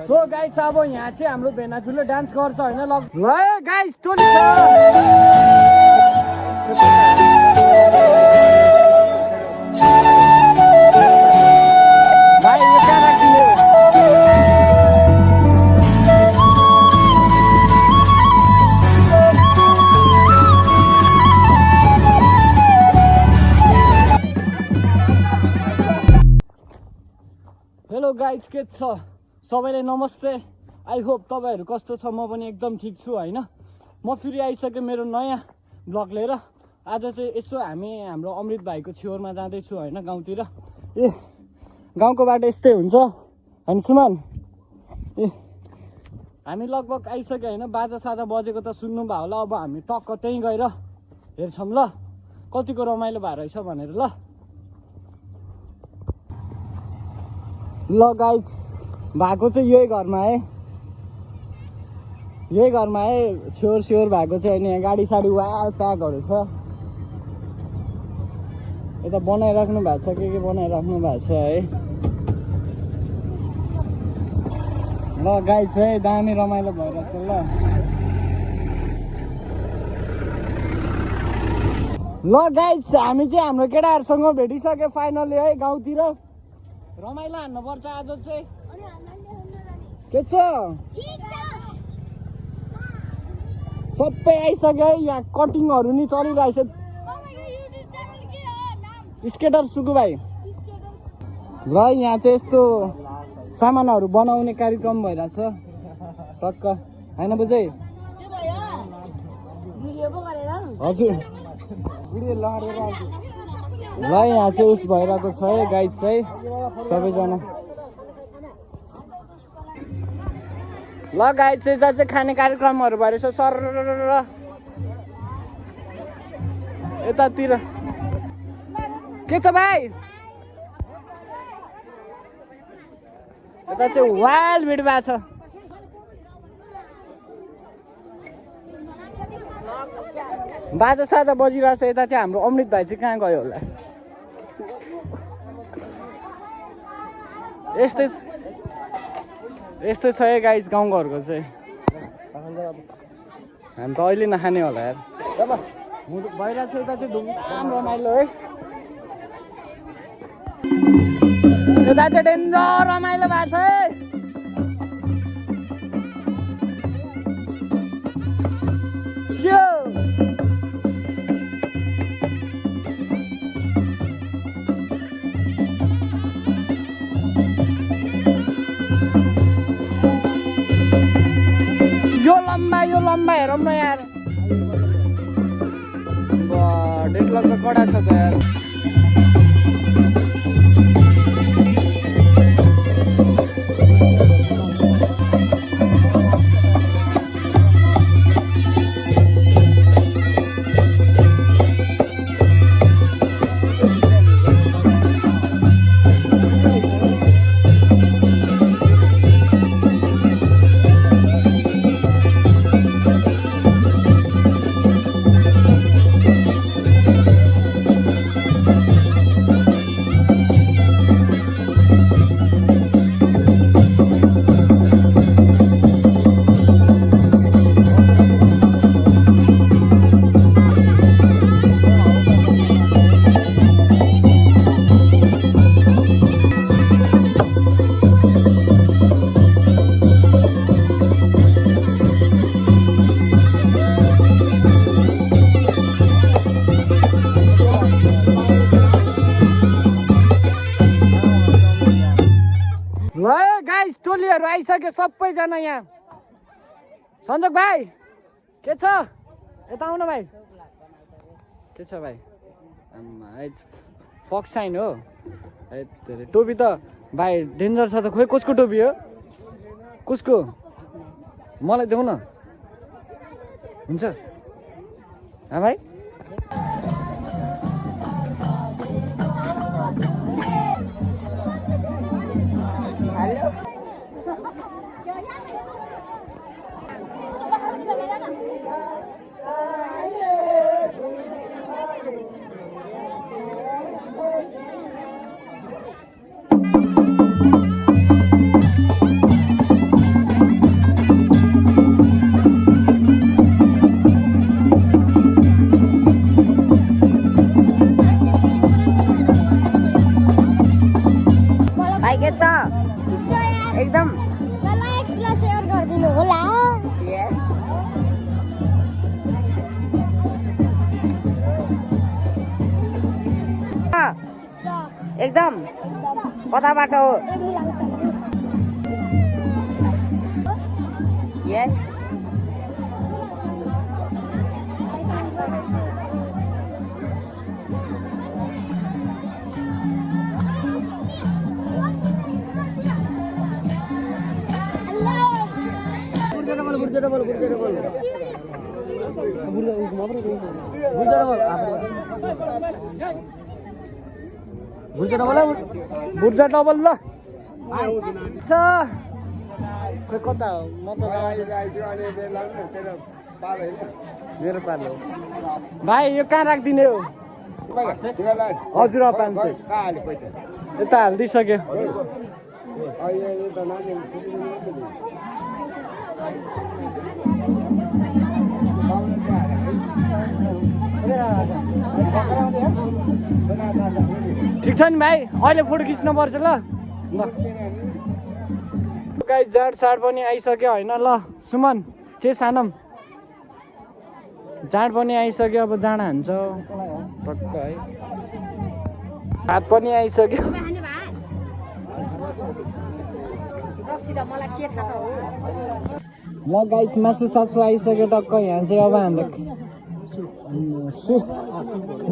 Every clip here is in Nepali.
सो गाइस अब यहाँ चाहिँ हाम्रो भेनाजुले डान्स गर्छ हैन ल गाइस टोली छ भाइ यो क्या राखिदिनु हेलो गाइस के छ सबैलाई नमस्ते आई होप तपाईहरु कस्तो छ म पनि एकदम ठीक छु हैन म फेरि आइसके मेरो नयाँ ब्लग लिएर आज चाहिँ यसो हामी हाम्रो अमृत भाइको छेउरमा जाँदै छु हैन गाउँतिर ए गाउँको बाटो यस्तै हुन्छ हैन सुमन ए हामी लगभग आइसके हैन बाजा साजा बजेको त सुन्नु भयो होला अब हामी टक्क त्यही गएर हेर्छौं ल कतिको रमाइलो भएर रहेछ भनेर ल गाइस भएको चाहिँ यही घरमा है छोर भएको चाहिँ अनि यहाँ गाडी साडी वाल प्याकहरू छ यता बनाइराख्नु भएको छ के बनाइराख्नु भएको छ है ल गाइस है दामी रमाइलो भइरहेछ ल गाइस हामी चाहिँ हाम्रो केटाहरूसँग भेटिसक्यो फाइनली है गाउँतिर रमाइलो हान्नु पर्छ आज चाहिँ के छ सबै आइसक्यो यहाँ कटिङहरू नि चलिरहेछ स्केटर सुकु भाइ र यहाँ चाहिँ यस्तो सामानहरू बनाउने कार्यक्रम भइरहेछ टक्क हैन बुझै हजुर ल यहाँ चाहिँ उस भइरहेको छ है गाइस चाहिँ सबैजना ल गाइस चाहिँ जहाँ चाहिँ खाने कार्यक्रमहरू भइरहेछ सर यतातिर के छ भाइ यता चाहिँ वाइल्ड भिड भएको छ बाजा साजा बजिरहेछ यता चाहिँ हाम्रो अमृत भाइ चाहिँ कहाँ गयो होला यस्तै छ है गाइस गाउँघरको चाहिँ हामी त अहिले नखाने होला यार भइरहेछ यता चाहिँ धुमधाम रमाइलो है यता चाहिँ डेन्जर रमाइलो भएको छ है यो लम्बा हेरौँ न यार डेडलक त कडा छ त यार टोलीहरू आइसक्यो सबैजना यहाँ सञ्जोग भाइ के छ यता आउनु भाइ के छ भाइ फक्स साइन हो टोपी त भाइ डेन्जर छ त खोइ कसको टोपी हो कसको मलाई देऊ न हुन्छ भाइ के छ एकदम लाइक र शेयर गरिदिनु होला यस एकदम कताबाट हो यस बुर्जा डबल ल कता हो म त मेरो पालो भाइ यो कहाँ राखिदिने हो हजुर 500 यता हालिदिइसक्यो ठिक छ नि भाइ अहिले फोटो खिच्नुपर्छ ल गाई जाँड साड पनि आइसक्यो होइन ल सुमन चे सानम जाँड पनि आइसक्यो अब जाँड हान्छ टक्क है भात पनि आइसक्यो ल गाइस मासु सासु आइसक्यो टक्क यहाँ चाहिँ अब हाम्रो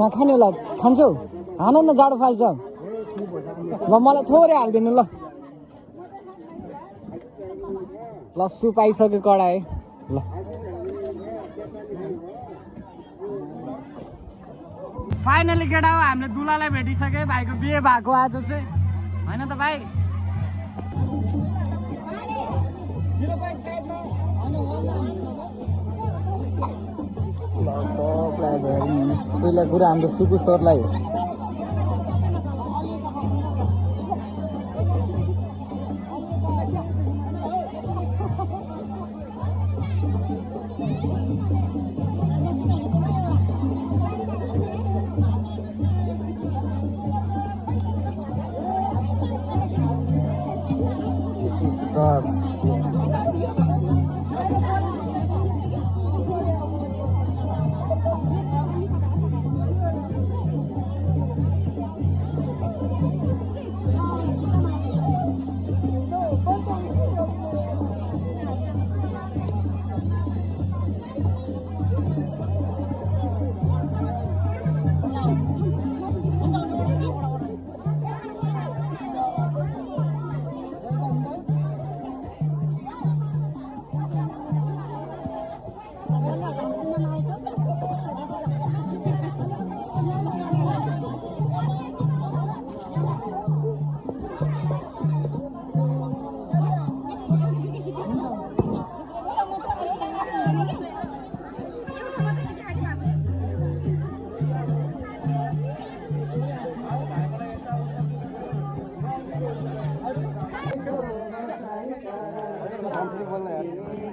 नखाने ल खान्छौ हान न जाडो फाल्छ ल मलाई थोरै हालिदिनु ल ल सुप आइसक्यो कडाई ल फाइनली केटा हो हामीले दुलालाई भेटिसक्यो भाइको बिहे भएको आज चाहिँ होइन त भाइ सबलाई पहिला कुरा हाम्रो सुकु सरलाई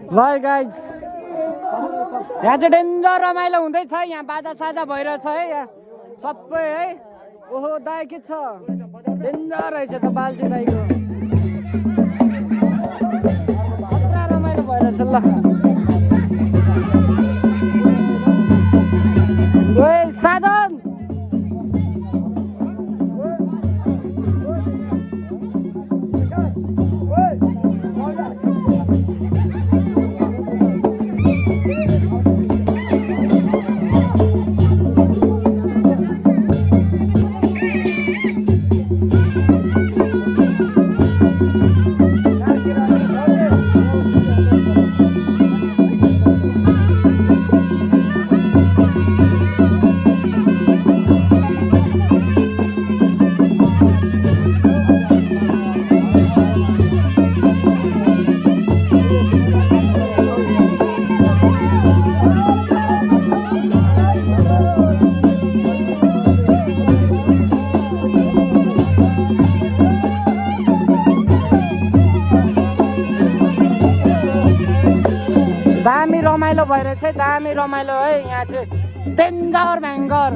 ल गाइज यहाँ चाहिँ डेन्जर रमाइलो हुँदैछ यहाँ बाजा साजा भइरहेछ है यहाँ सबै है ओहो दाइ के छ डेन्जर रहेछ त बाल्चे दाइको खतरा रमाइलो भइरहेछ ल ओए साधन दामी रमाइलो भइरहेछ है दामी रमाइलो है यहाँ चाहिँ डेन्जर भयङ्कर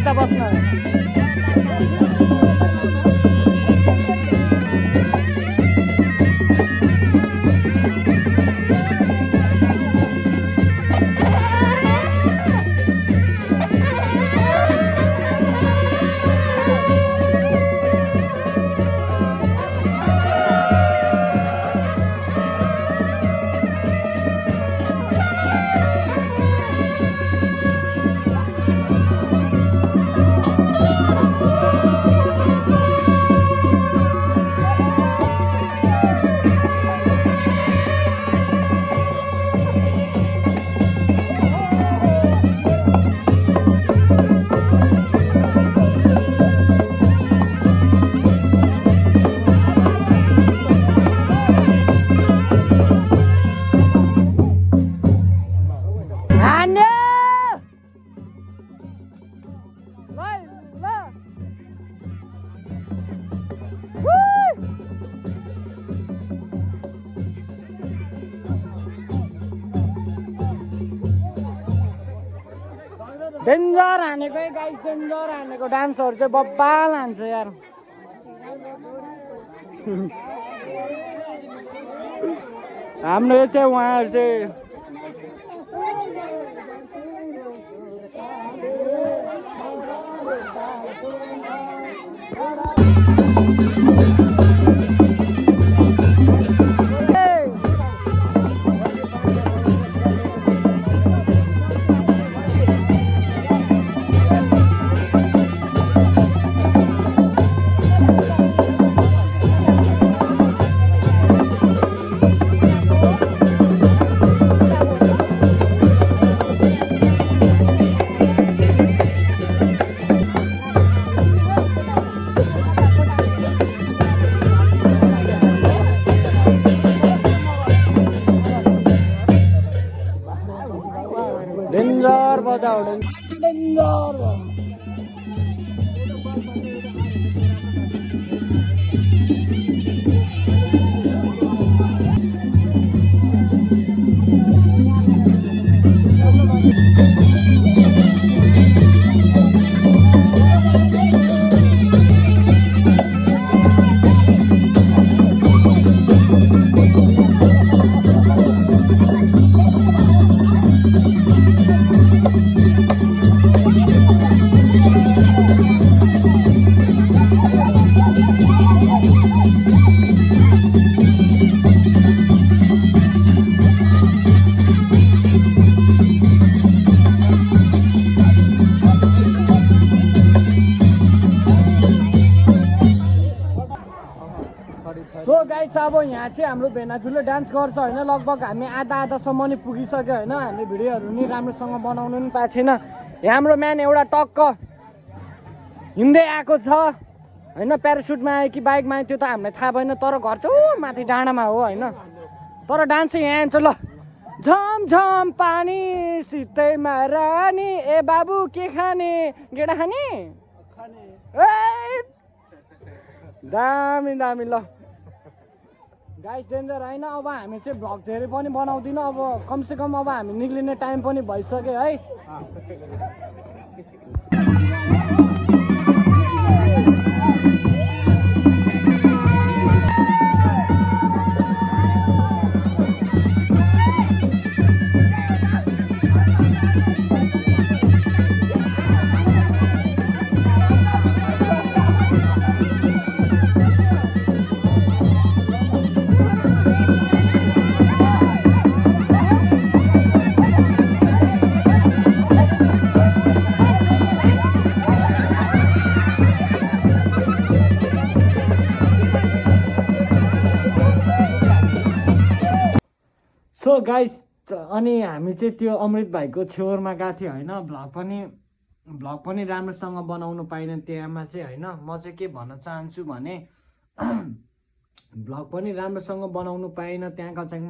यता बस्न डेन्जर हानेको है गाइस, डेन्जर हानेको। डान्सहरू चाहिँ बब्बाल हान्छ यार। हाम्रो यो चाहिँ उहाँहरू चाहिँ डेन्जर बजाउ, डेन्जर। सो गाइस अब यहाँ चाहिँ हाम्रो भेनाजुले डान्स गर्छ होइन। लगभग हामी आधासम्म नि पुगिसक्यो होइन। हामीले भिडियोहरू नि राम्रोसँग बनाउनु नि पाएको छैन। यहाँ हाम्रो म्यान एउटा टक्क हिँड्दै आएको छ होइन। प्यारासुटमा आयो कि बाइकमा आयो त्यो त हामीलाई थाहा भएन, तर घर चाहिँ माथि डाँडामा हो होइन। तर डान्स चाहिँ यहाँ आउँछ। ल झम झम पानी सितैमा रानी, ए बाबु के खाने, गेडा खाने, दामी दामी। ल गाइस डेन्जर होइन। अब हामी चाहिँ भ्लग धेरै पनि बनाउँदिनँ। अब कमसेकम अब हामी निक्लिने टाइम पनि भइसक्यो है। सो गाइस अनि हामी चाहिँ त्यो अमृत भाइको छेउमा गएको थियो होइन। भ्लग पनि राम्रोसँग बनाउनु पाइनँ त्यहाँमा चाहिँ होइन। म चाहिँ के भन्न चाहन्छु भने भ्लग पनि राम्रोसँग बनाउनु पाइनँ। त्यहाँ कचाङ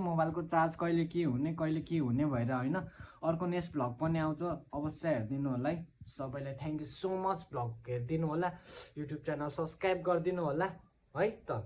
मोबाइलको चार्ज कहिले के हुने भएर होइन। अर्को नेक्स्ट भ्लग पनि आउँछ, अवश्य हेरिदिनु होला है। सबैलाई thank you so much. Vlog हेरिदिनु होला, युट्युब च्यानल सब्सक्राइब गरिदिनु होला है त।